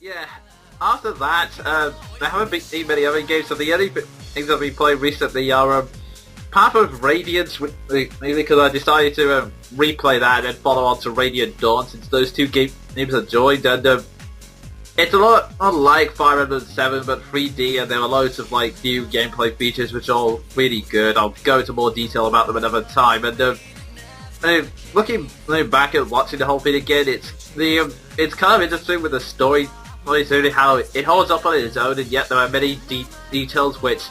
Yeah, after that, there haven't been many other games, so the only things I've been playing recently are Path of Radiance, mainly because I decided to replay that and then follow on to Radiant Dawn, since those two games are joined, and it's a lot like Fire Emblem 7, but 3D, and there are loads of new gameplay features which are all really good. I'll go into more detail about them another time, and looking back at watching the whole thing again, it's kind of interesting with the story, really how it holds up on its own, and yet there are many details which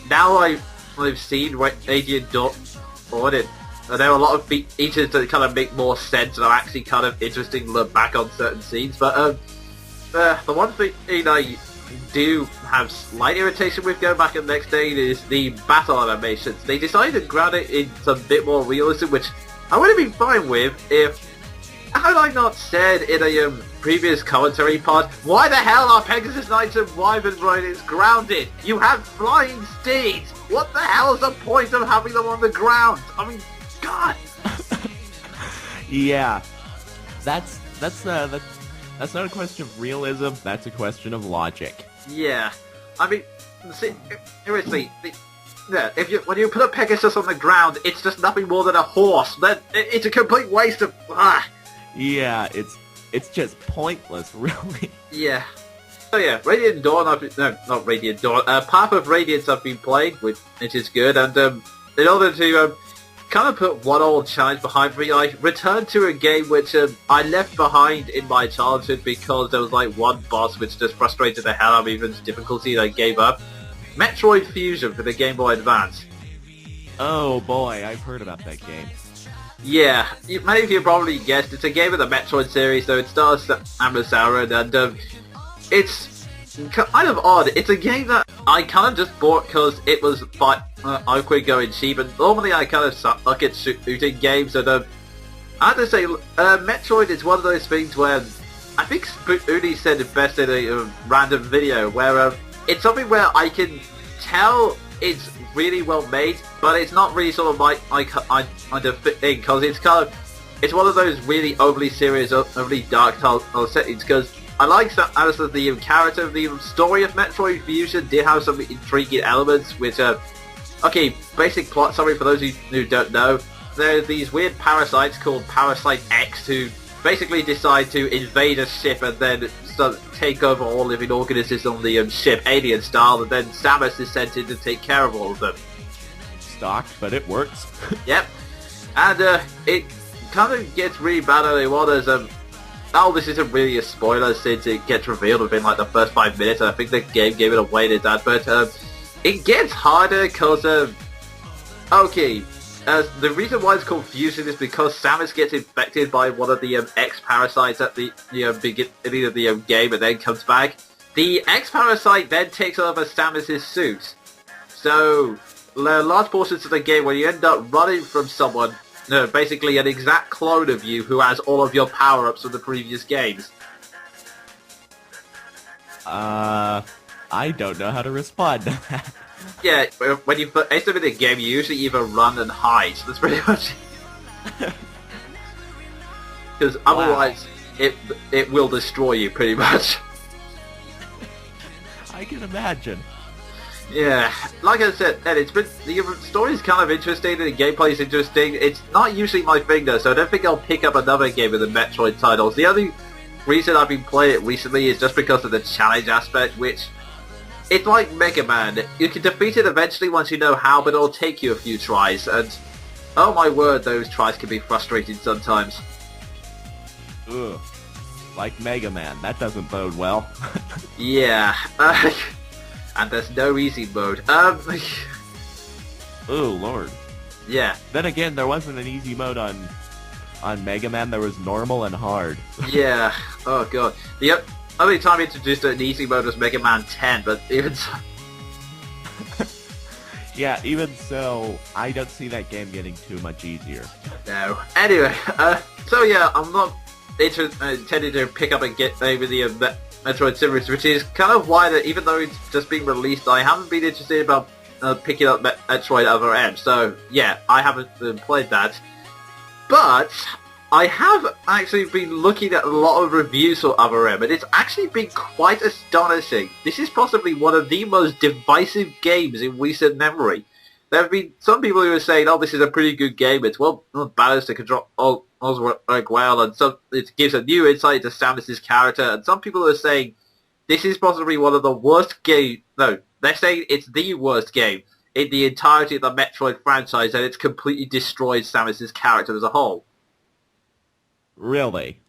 now I've seen Radiant Dawn on it. And there are a lot of features that kind of make more sense and are actually kind of interesting to look back on certain scenes. But the one thing I do have slight irritation with going back in the next day is the battle animations. They decided to ground it in some bit more realism, which I would have been fine with if, had I not said in a previous commentary pod, why the hell are Pegasus Knights and Wyvern Riders grounded? You have flying steeds! What the hell is the point of having them on the ground? I mean, God! Yeah, that's not a question of realism, that's a question of logic. Yeah, I mean, seriously, when you put a Pegasus on the ground, it's just nothing more than a horse. It's a complete waste of... Yeah, it's just pointless, really. Yeah. So yeah, Radiant Dawn, not Radiant Dawn, Path of Radiance I've been playing, which is good, and in order to kind of put one old challenge behind me, I returned to a game which I left behind in my childhood because there was one boss which just frustrated the hell out of me with its difficulty and I gave up. Metroid Fusion for the Game Boy Advance. Oh boy, I've heard about that game. Yeah, many of you probably guessed, it's a game of the Metroid series, so it stars Samus Aran, and it's kind of odd. It's a game that I kind of just bought because it was by Oakway going cheap, and normally I kind of suck at shooting games, and I have to say, Metroid is one of those things where, I think Uni said it best in a random video, where it's something where I can tell it's really well made, but it's not really sort of I kind of fit in, because it's one of those really overly serious, overly dark settings, because I like as the character, the story of Metroid Fusion did have some intriguing elements, which okay, basic plot summary for those who don't know, there are these weird parasites called Parasite X who basically decide to invade a ship and then take over all living organisms on the ship, alien style, and then Samus is sent in to take care of all of them. Stocked, but it works. Yep. And it kind of gets really bad early on as this isn't really a spoiler since it gets revealed within the first 5 minutes, and I think the game gave it away to that, but it gets harder because okay, the reason why it's called Fusion is because Samus gets infected by one of the X-Parasites at the beginning of the game and then comes back. The X-Parasite then takes over Samus' suit. So, large portions of the game where you end up running from someone, basically an exact clone of you who has all of your power-ups from the previous games. I don't know how to respond to that. Yeah, when you enter in the game, you usually either run and hide. So that's pretty much because otherwise, it will destroy you pretty much. I can imagine. Yeah, like I said, Ed, the story's kind of interesting and the gameplay's interesting. It's not usually my thing though, so I don't think I'll pick up another game of the Metroid titles. The only reason I've been playing it recently is just because of the challenge aspect, which it's like Mega Man. You can defeat it eventually once you know how, but it'll take you a few tries, and oh my word, those tries can be frustrating sometimes. Ugh. Like Mega Man, that doesn't bode well. Yeah, and there's no easy mode. Oh lord. Yeah. Then again, there wasn't an easy mode on Mega Man. There was normal and hard. Yeah. Oh god. The only time he introduced an easy mode was Mega Man 10, but even so... Yeah, even so, I don't see that game getting too much easier. No. Anyway, so yeah, I'm not intending to pick up and get over the Metroid series, which is kind of why that even though it's just been released, I haven't been interested about picking up Metroid Other M. So yeah, I haven't played that. But I have actually been looking at a lot of reviews for Other M, and it's actually been quite astonishing. This is possibly one of the most divisive games in recent memory. There have been some people who are saying, oh, this is a pretty good game, it's well balanced, the control work well, and some it gives a new insight into Samus's character, and some people are saying, this is possibly one of the worst games, no, they're saying it's the worst game in the entirety of the Metroid franchise, and it's completely destroyed Samus's character as a whole. Really?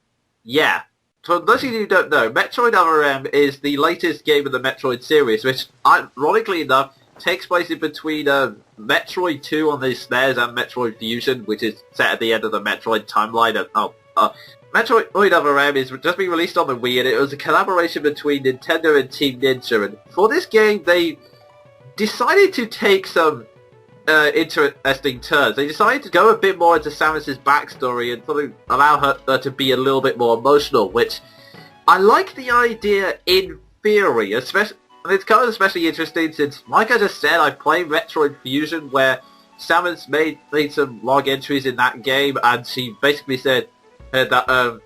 Yeah. For those of you who don't know, Metroid Other M is the latest game in the Metroid series, which, ironically enough, takes place in between Metroid 2 on the SNES and Metroid Fusion, which is set at the end of the Metroid timeline. Metroid Other M is just been released on the Wii, and it was a collaboration between Nintendo and Team Ninja. And for this game, they decided to take some interesting turns. They decided to go a bit more into Samus's backstory and sort of allow her to be a little bit more emotional, which I like the idea in theory, especially, and it's kind of especially interesting since, like I just said, I played Metroid Fusion where Samus made some log entries in that game, and she basically said that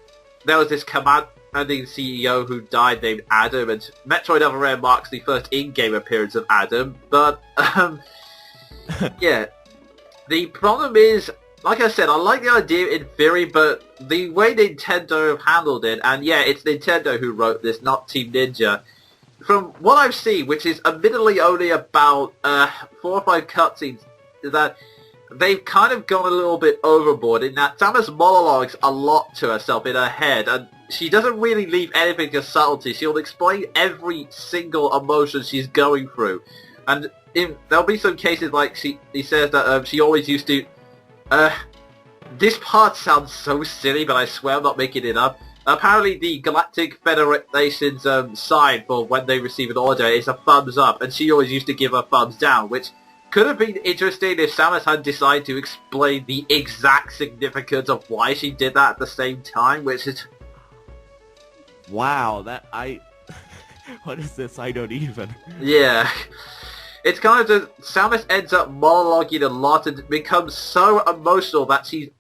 there was this commanding CEO who died named Adam, and Metroid Other M marks the first in-game appearance of Adam, but yeah, the problem is, like I said, I like the idea in theory, but the way Nintendo have handled it, and yeah, it's Nintendo who wrote this, not Team Ninja. From what I've seen, which is admittedly only about 4 or 5 cutscenes, is that they've kind of gone a little bit overboard in that Samus monologues a lot to herself in her head, and she doesn't really leave anything to subtlety. She'll explain every single emotion she's going through, and there'll be some cases like he says that she always used to, this part sounds so silly, but I swear I'm not making it up. Apparently the Galactic Federation's sign for when they receive an order is a thumbs up, and she always used to give a thumbs down, which could have been interesting if Samus had decided to explain the exact significance of why she did that at the same time, which is... Wow, what is this? I don't even... Yeah. It's kind of just, Samus ends up monologuing a lot and becomes so emotional that she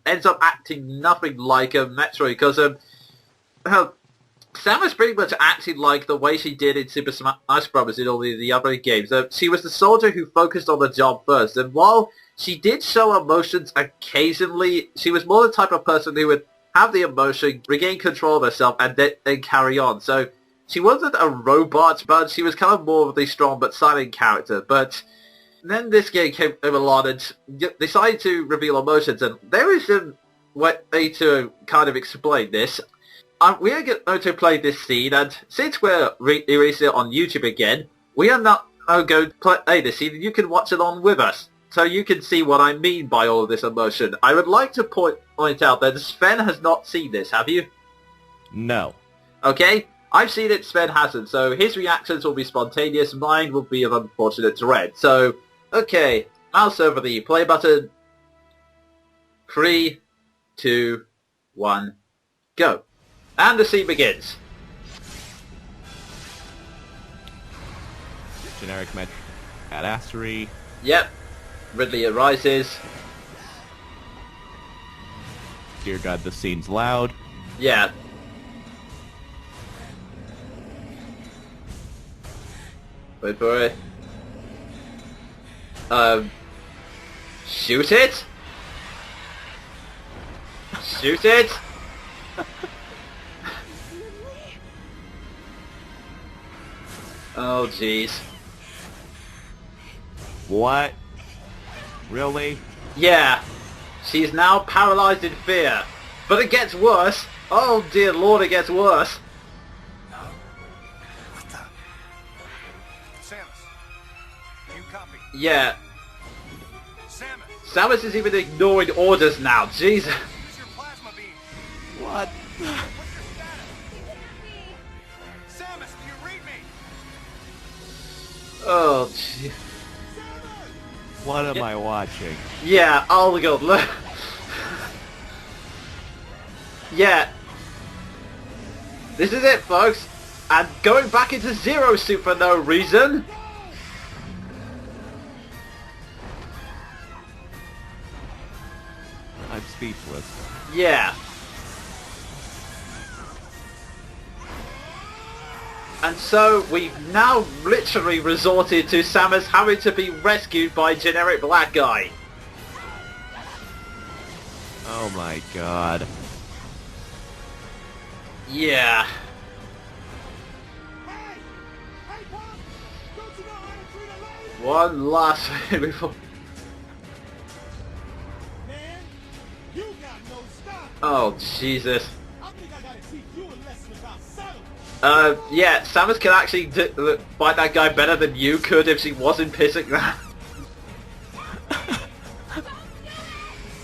ends up acting nothing like a Metroid, because Samus pretty much acted like the way she did in Super Smash Bros. In all the other games. She was the soldier who focused on the job first, and while she did show emotions occasionally, she was more the type of person who would have the emotion, regain control of herself, and then carry on. So she wasn't a robot, but she was kind of more of the strong but silent character. But then this game came along and decided to reveal emotions, and there is a way to kind of explain this. We are going to play this scene, and since we're releasing it on YouTube again, we are not going to play this scene, and you can watch it on with us, so you can see what I mean by all of this emotion. I would like to point out that Sven has not seen this, have you? No. Okay, I've seen it, Sven hasn't, so his reactions will be spontaneous, mine will be of unfortunate dread. So, okay, mouse over the play button. 3, 2, 1, go. And the scene begins. Generic med badassery. Yep. Ridley arises. Dear God, the scene's loud. Yeah. Wait for it. Shoot it? Shoot it? Oh, jeez. What? Really? Yeah. She's now paralyzed in fear. But it gets worse. Oh, dear Lord, it gets worse. What the? Samus, do you copy? Yeah. Samus, Samus is even ignoring orders now. Jesus. use your plasma beam. What? What's your status? Samus, do you read me? Oh, gee. What am I watching? Yeah, oh my god, look. Yeah. This is it, folks. And going back into Zero Suit for no reason. I'm speechless. Yeah. And so we've now literally resorted to Samus having to be rescued by generic black guy. Oh my god. Yeah. One last thing before... Man, you got no stop. Oh, Jesus. I think I gotta teach you a lesson about Samus. Yeah, Samus can actually fight that guy better than you could if she wasn't pissing that.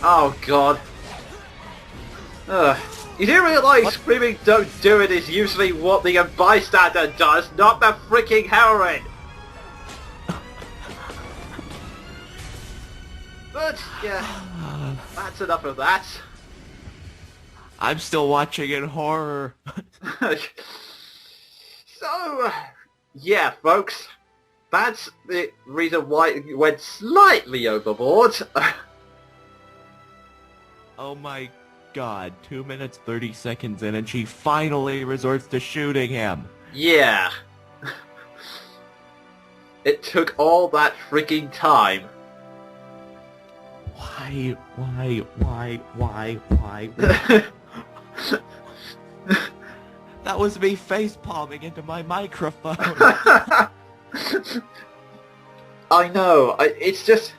Oh, God. You do realise screaming "don't do it" is usually what the bystander does, not the freaking heroine! But, yeah, that's enough of that. I'm still watching in horror. So, yeah, folks, that's the reason why it went slightly overboard. Oh my god, 2 minutes 30 seconds in and she finally resorts to shooting him. Yeah. It took all that freaking time. Why? That was me face-palming into my microphone. I know, it's just...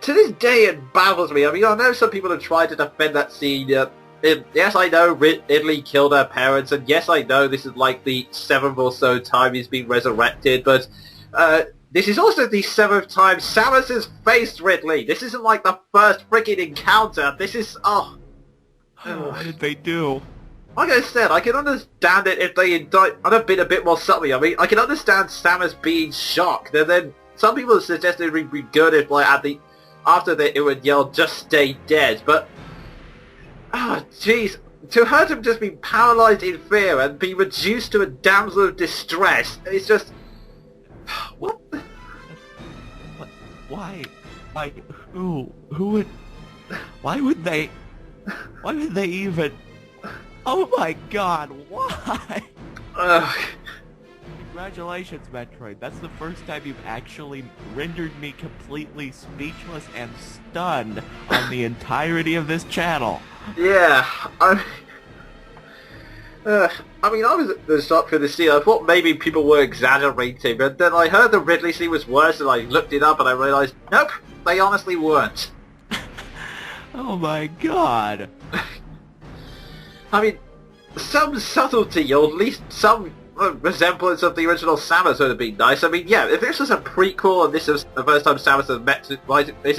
To this day it baffles me. I mean, I know some people have tried to defend that scene. Yes, I know Italy killed her parents, and yes, I know this is like the 7th or so time he's been resurrected, but this is also the 7th time Samus has faced Ridley. This isn't like the first freaking encounter. This is... Oh. What did they do? Like I said, I can understand it if they had been a bit more subtly. I mean, I can understand Samus being shocked, and then some people suggested it would be good if, like, after that it would yell, "just stay dead," but... Oh, jeez. To her to just be paralyzed in fear and be reduced to a damsel of distress, it's just... What? Why? Who would... Why would they even... Oh my god, why? Congratulations, Metroid. That's the first time you've actually rendered me completely speechless and stunned on the entirety of this channel. Yeah, I mean, I was at the shock for the scene. I thought maybe people were exaggerating, but then I heard the Ridley scene was worse, and I looked it up and I realized, nope, they honestly weren't. Oh my god. I mean, some subtlety, or at least some resemblance of the original Samus would have been nice. I mean, yeah, if this was a prequel and this was the first time Samus has met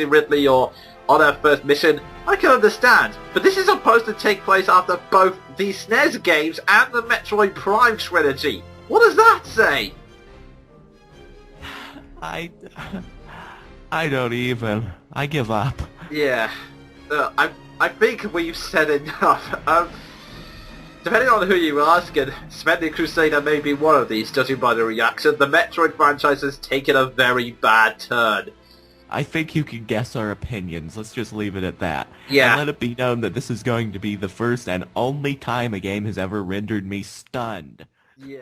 Ridley or on her first mission, I can understand. But this is supposed to take place after both the SNES games and the Metroid Prime trilogy. What does that say? I don't even. I give up. Yeah, I think we've said enough. Depending on who you ask, and Sven the Crusader may be one of these, judging by the reaction, the Metroid franchise has taken a very bad turn. I think you can guess our opinions. Let's just leave it at that. Yeah. And let it be known that this is going to be the first and only time a game has ever rendered me stunned. Yeah.